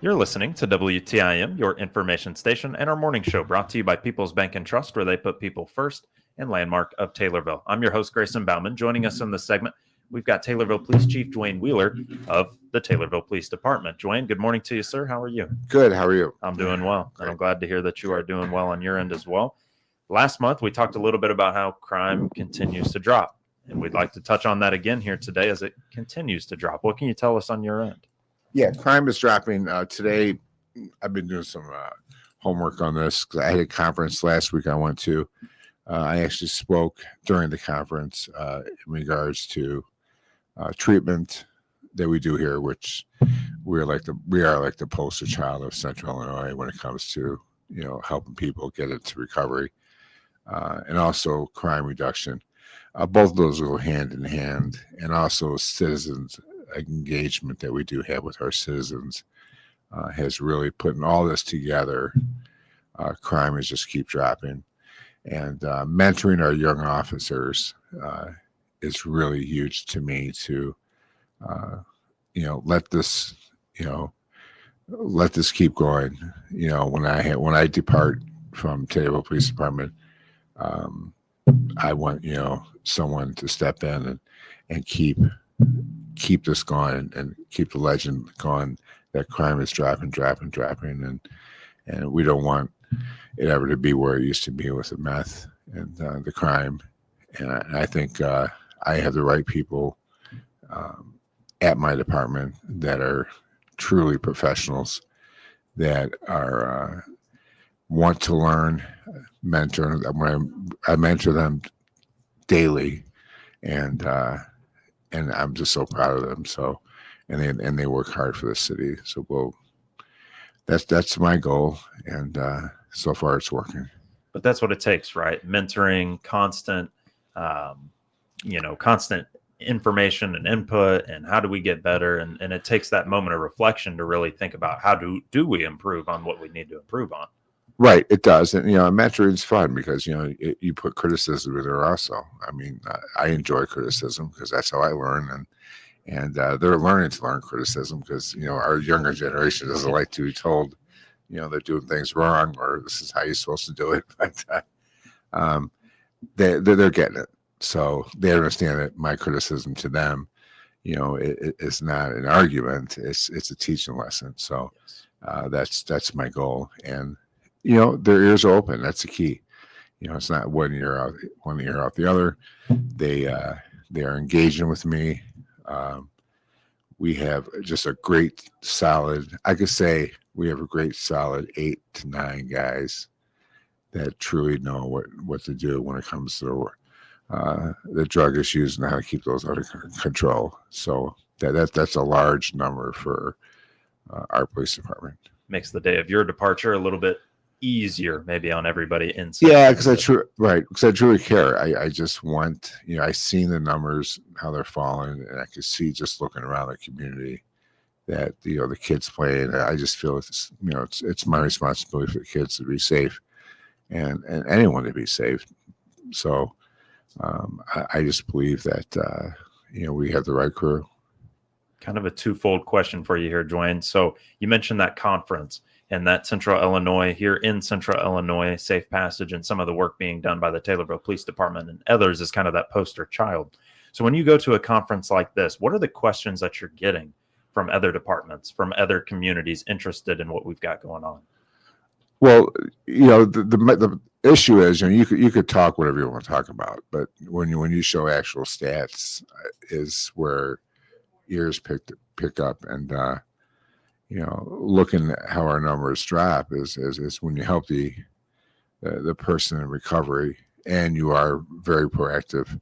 You're listening to WTIM, your information station, and our morning show brought to you by People's Bank and Trust, where they put people first, and Landmark of Taylorville. I'm your host, Grayson Bauman. Joining us in this segment, we've got Taylorville Police Chief Dwayne Wheeler of the Taylorville Police Department. Dwayne, good morning to you, sir. How are you? Good. How are you? I'm doing well, and I'm glad to hear that you are doing well on your end as well. Last month, we talked a little bit about how crime continues to drop, and we'd like to touch on that again here today as it continues to drop. What can you tell us on your end? Yeah, crime is dropping. Today, I've been doing some homework on this because I had a conference last week I went to. I actually spoke during the conference in regards to treatment that we do here, which we are like the poster child of Central Illinois when it comes to helping people get into recovery and also crime reduction. Both of those go hand in hand, and also citizens engagement that we do have with our citizens has really putting all this together. Crime has just keep dropping, and mentoring our young officers is really huge to me to let this keep going. When I depart from Taylorville Police Department, I want someone to step in and keep this going and keep the legend going that crime is dropping, and we don't want it ever to be where it used to be with the meth and the crime. And I think I have the right people at my department that are truly professionals that are want to learn, mentor. When I mentor them daily, and I'm just so proud of them. So, and they work hard for the city. So, that's my goal, and so far it's working. But that's what it takes, right? Mentoring, constant, constant information and input, and how do we get better? And it takes that moment of reflection to really think about how do we improve on what we need to improve on. Right, it does, and mentoring is fun because you put criticism in there also. I mean, I enjoy criticism because that's how I learn, and they're learning to learn criticism because our younger generation doesn't like to be told they're doing things wrong or this is how you're supposed to do it, but they're getting it, so they understand that my criticism to them, it's not an argument; it's a teaching lesson. So that's my goal, and their ears are open. That's the key. It's not one ear out the other. They are engaging with me. We have just a great solid. I could say we have a great solid 8 to 9 guys that truly know what to do when it comes to the drug issues and how to keep those under control. So that's a large number for our police department. Makes the day of your departure a little bit easier maybe on everybody inside. Yeah, because I truly care. I just want, I seen the numbers, how they're falling, and I could see just looking around the community that the kids playing. I just feel it's my responsibility for the kids to be safe and anyone to be safe. So I just believe that we have the right crew. Kind of a twofold question for you here, Dwayne. So you mentioned that conference and that Central Illinois, here in Central Illinois, Safe Passage, and some of the work being done by the Taylorville Police Department and others is kind of that poster child. So when you go to a conference like this, what are the questions that you're getting from other departments, from other communities interested in what we've got going on? Well, the issue is, you could talk whatever you want to talk about, but when you show actual stats, is where ears pick up, and looking at how our numbers drop is when you help the person in recovery and you are very proactive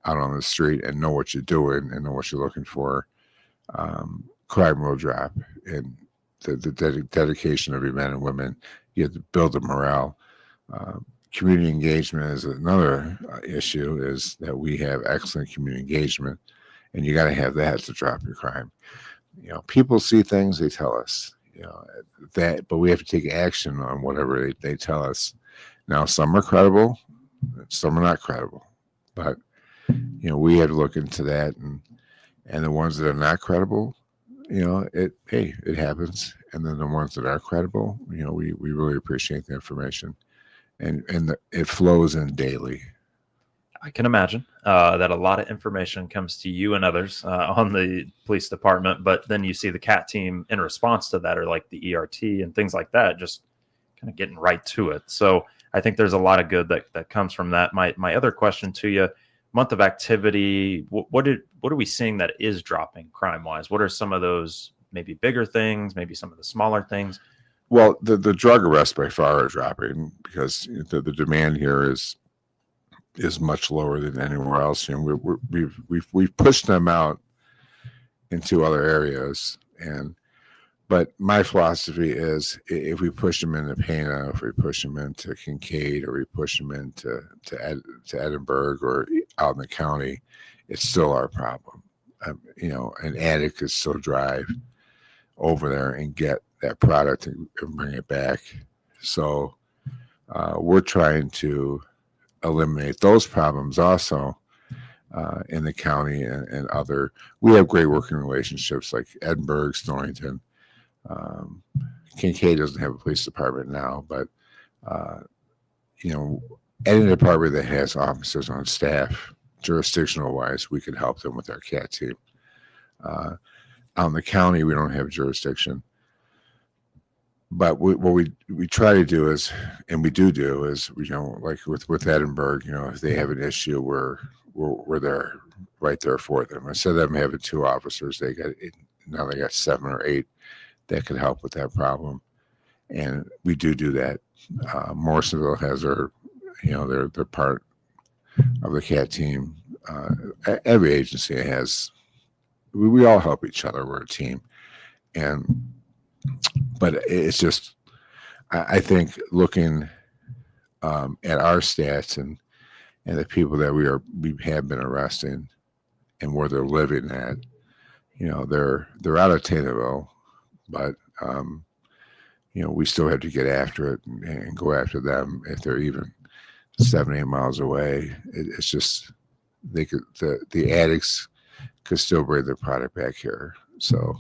out on the street and know what you're doing and know what you're looking for. Crime will drop, and the dedication of your men and women, you have to build the morale. Community engagement is another issue, is that we have excellent community engagement, and you got to have that to drop your crime. People see things, they tell us, but we have to take action on whatever they tell us. Now, some are credible, some are not credible, but we have to look into that, and the ones that are not credible, it happens, and then the ones that are credible, we really appreciate the information, and it flows in daily. I can imagine that a lot of information comes to you and others on the police department, but then you see the CAT team in response to that, or like the ERT and things like that, just kind of getting right to it. So I think there's a lot of good that comes from that. My other question to you, month of activity, what are we seeing that is dropping crime wise? What are some of those maybe bigger things, maybe some of the smaller things? Well, the drug arrests by far are dropping because the demand here is much lower than anywhere else. We've pushed them out into other areas, but my philosophy is if we push them into Pana, if we push them into Kincaid, or we push them into Edinburgh or out in the county, it's still our problem. An addict could still drive over there and get that product and bring it back. So we're trying to eliminate those problems also in the county and other. We have great working relationships like Edinburgh, Stonington. Kincaid doesn't have a police department now, but any department that has officers on staff, jurisdictional wise, we could help them with our CAT team. Out in the county, we don't have jurisdiction. But what we try to do is, and we do is, like with Edinburgh, if they have an issue, we're there, right there for them. Instead of them having 2 officers, they got 7 or 8 that could help with that problem, and we do that. Morrisonville has they're part of the CAT team. Every agency has. We all help each other. We're a team, but it's just, I think looking at our stats and the people that we have been arresting and where they're living at, they're out of Taylorville, but we still have to get after it and go after them if they're even 7-8 miles away. It's just the addicts could still bring their product back here. So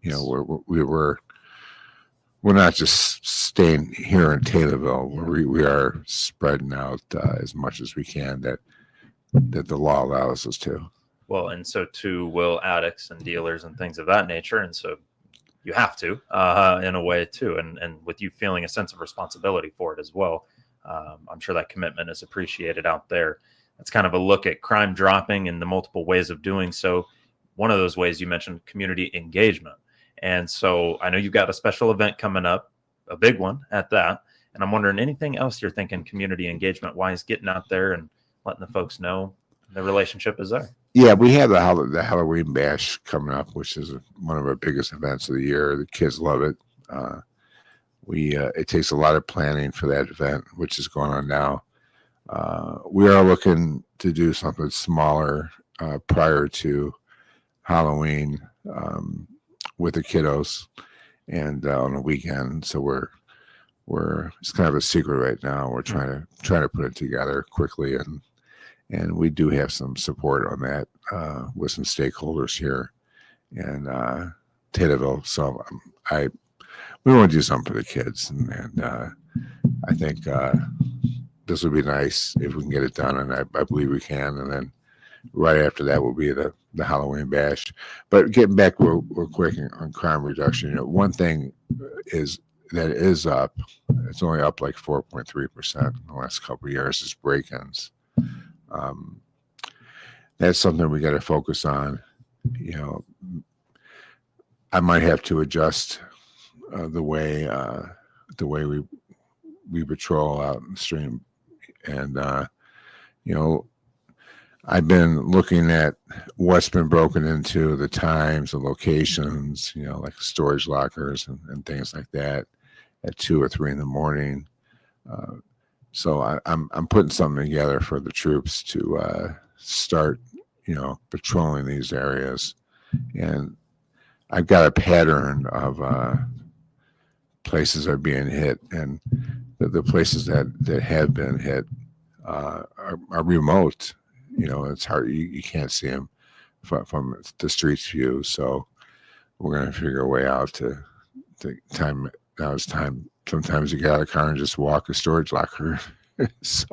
we're not just staying here in Taylorville. We are spreading out as much as we can that the law allows us to. Well, and so too will addicts and dealers and things of that nature, and so you have to in a way too, and with you feeling a sense of responsibility for it as well. I'm sure that commitment is appreciated out there. That's kind of a look at crime dropping and the multiple ways of doing so. One of those ways you mentioned community engagement. And so I know you've got a special event coming up, a big one at that. And I'm wondering, anything else you're thinking community engagement wise, getting out there and letting the folks know the relationship is there? Yeah, we have the Halloween Bash coming up, which is one of our biggest events of the year. The kids love it. It takes a lot of planning for that event, which is going on now. We are looking to do something smaller prior to Halloween with the kiddos and on the weekend. So we're it's kind of a secret right now. We're trying to put it together quickly, and we do have some support on that with some stakeholders here in Taylorville. So we want to do something for the kids, and I think this would be nice if we can get it done, and I believe we can. And then right after that will be the Halloween Bash. But getting back real quick on crime reduction, one thing is that is up. It's only up like 4.3% in the last couple of years. Is break-ins. That's something we got to focus on. I might have to adjust the way we patrol out in the stream, and I've been looking at what's been broken into, the times, the locations, like storage lockers and things like that at 2 or 3 in the morning. So I'm putting something together for the troops to start, patrolling these areas. And I've got a pattern of places are being hit, and the places that have been hit are remote. It's hard. You can't see them from the street's view. So we're going to figure a way out to the time now is time. Sometimes you get out of the car and just walk a storage locker. So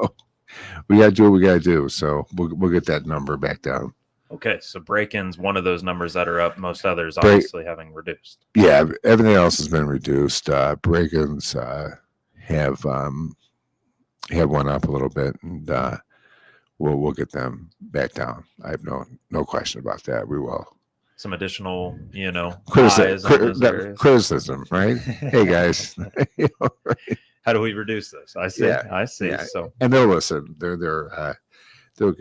we got to do what we got to do. So we'll get that number back down. Okay, so break-ins, one of those numbers that are up. Most others Break- obviously having reduced. Yeah, everything else has been reduced. Break-ins have went up a little bit, and we'll get them back down. I have no question about that. We will. Some additional, eyes on those areas. Criticism, right? Hey guys, How do we reduce this? I see. Yeah, I see. yeah. So And they'll listen. They're good. They'll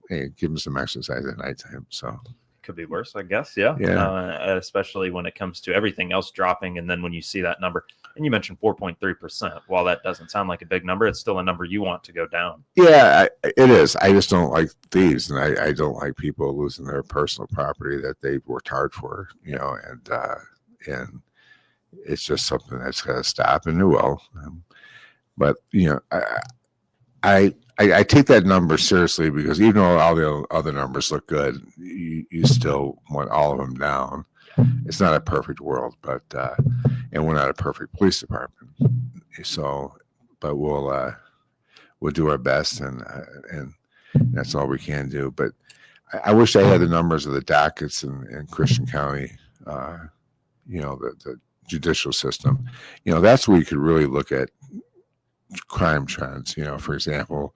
give them some exercise at nighttime. So could be worse, I guess. Yeah. Especially when it comes to everything else dropping, and then when you see that number, and you mentioned 4.3%. While that doesn't sound like a big number, it's still a number you want to go down. Yeah, it is. I just don't like thieves, and I don't like people losing their personal property that they've worked hard for. And it's just something that's got to stop, and it will. But I take that number seriously, because even though all the other numbers look good, you still want all of them down. It's not a perfect world, but and we're not a perfect police department. So, but we'll do our best, and that's all we can do. But I wish I had the numbers of the dockets in Christian County. The judicial system. That's where you could really look at crime trends. For example,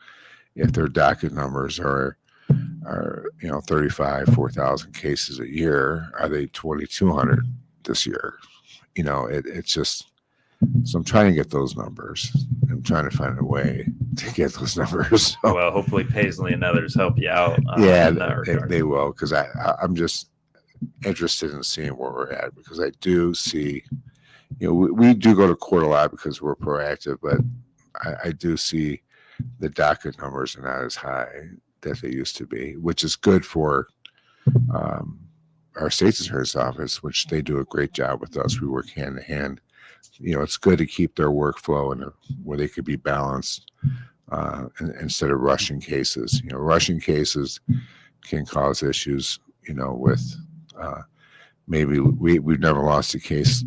if their docket numbers are 4,000 cases a year, are they 2,200 this year? It's just, so I'm trying to get those numbers. I'm trying to find a way to get those numbers. So, well, hopefully Paisley and others help you out. Yeah, they will, because I'm just interested in seeing where we're at, because I do see, we do go to court a lot because we're proactive, but I do see the docket numbers are not as high that they used to be, which is good for our state's attorney's office, which they do a great job with us. We work hand in hand. It's good to keep their workflow and where they could be balanced instead of rushing cases. Rushing cases can cause issues. With maybe we've never lost a case.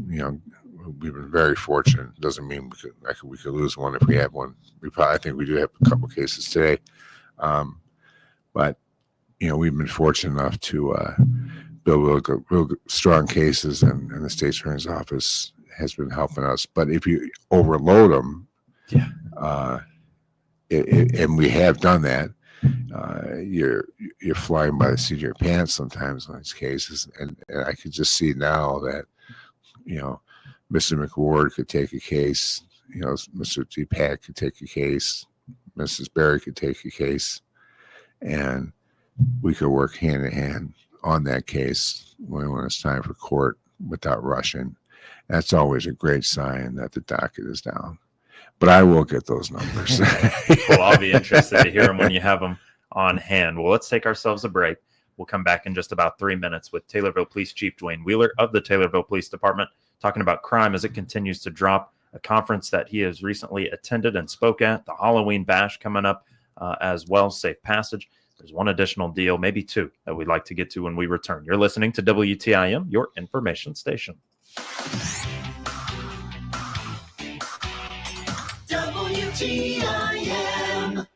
We've been very fortunate. Doesn't mean we could lose one if we have one. I think we do have a couple cases today, but we've been fortunate enough to build real real strong cases, and the state attorney's office has been helping us. But if you overload them, and we have done that, you're flying by the seat of your pants sometimes on these cases, and I could just see now that Mr. McWard could take a case, Mr. DePack could take a case, Mrs. Berry could take a case, and we could work hand in hand on that case when it's time for court without rushing. That's always a great sign that the docket is down. But I will get those numbers. Well, I'll be interested to hear them when you have them on hand. Well, let's take ourselves a break. We'll come back in just about 3 minutes with Taylorville Police Chief Dwayne Wheeler of the Taylorville Police Department, talking about crime as it continues to drop, a conference that he has recently attended and spoke at, the Halloween Bash coming up as well, Safe Passage. There's one additional deal, maybe two, that we'd like to get to when we return. You're listening to WTIM, your information station. WTIM.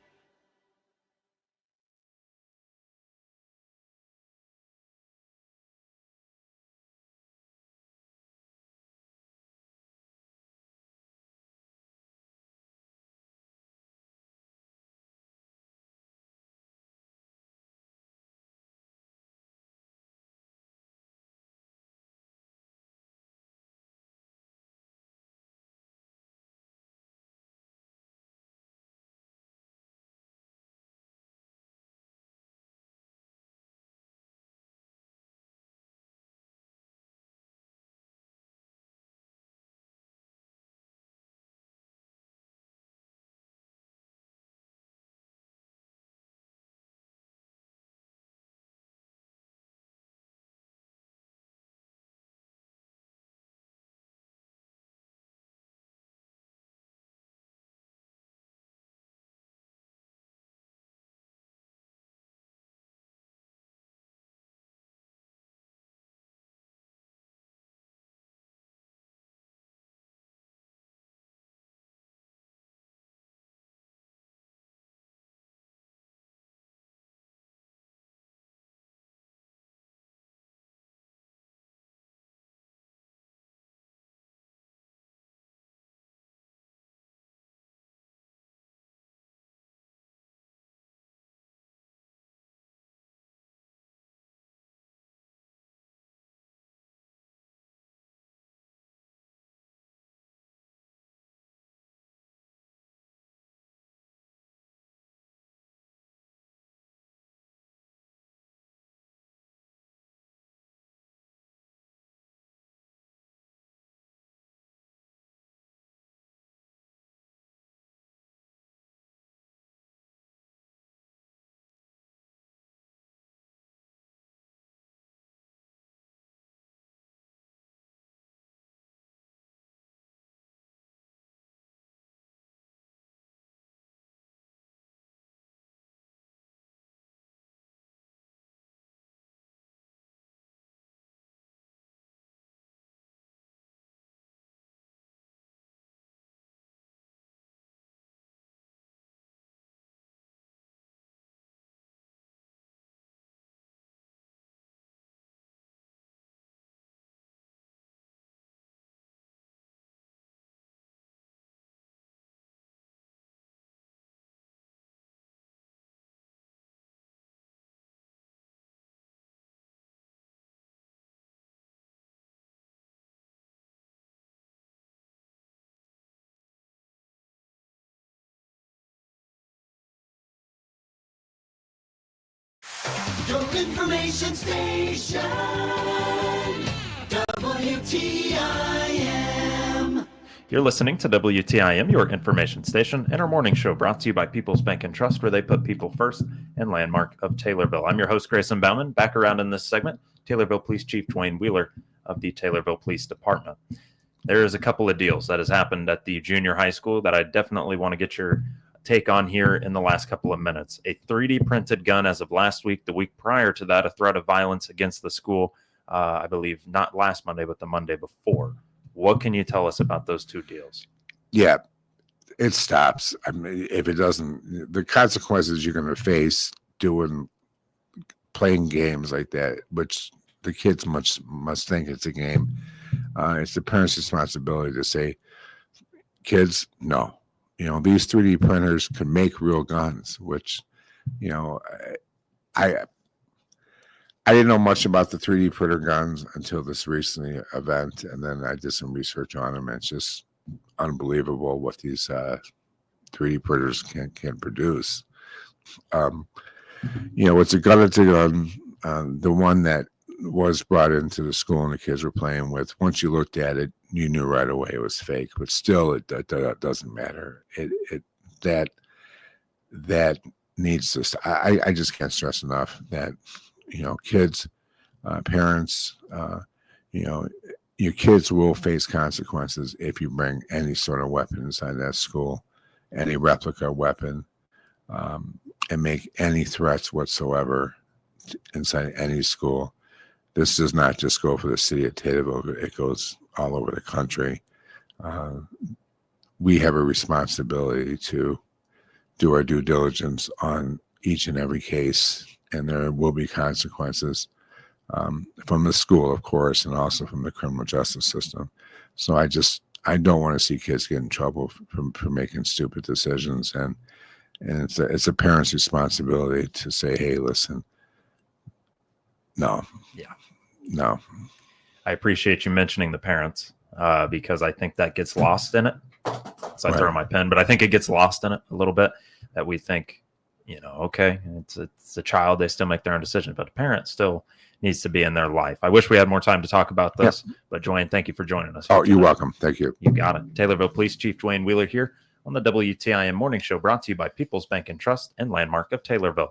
Your information station, WTIM. You're listening to WTIM, your information station, and our morning show brought to you by People's Bank and Trust, where they put people first, and Landmark of Taylorville. I'm your host, Grayson Bauman. Back around in this segment, Taylorville Police Chief Dwayne Wheeler of the Taylorville Police Department. There is a couple of deals that has happened at the junior high school that I definitely want to get your take on here in the last couple of minutes. A 3D printed gun as of last week. The week prior to that, a threat of violence against the school, I believe not last Monday, but the Monday before. What can you tell us about those two deals? Yeah, it stops. I mean, if it doesn't, the consequences you're going to face playing games like that, which the kids must think it's a game. It's the parents' responsibility to say, kids, no. These 3D printers can make real guns, which, I didn't know much about the 3D printer guns until this recent event, and then I did some research on them, and it's just unbelievable what these 3D printers can produce. It's a gun. It's a gun. The one that was brought into the school and the kids were playing with, once you looked at it, you knew right away it was fake, but still it doesn't matter. That needs to stop. I just can't stress enough that kids, parents, your kids will face consequences if you bring any sort of weapon inside that school, any replica weapon, and make any threats whatsoever inside any school. This does not just go for the city of Taylorville, it goes all over the country. We have a responsibility to do our due diligence on each and every case, and there will be consequences from the school, of course, and also from the criminal justice system. So I don't want to see kids get in trouble for making stupid decisions, and it's a parent's responsibility to say, hey, listen, no. I appreciate you mentioning the parents because I think that gets lost in it. So I throw my pen, but I think it gets lost in it a little bit, that we think, okay, it's a child, they still make their own decision, but the parent still needs to be in their life. I wish we had more time to talk about this, but Dwayne, thank you for joining us. Oh, you're welcome. Thank you. You got it. Taylorville Police Chief Dwayne Wheeler here on the WTIM Morning Show, brought to you by People's Bank and Trust and Landmark of Taylorville.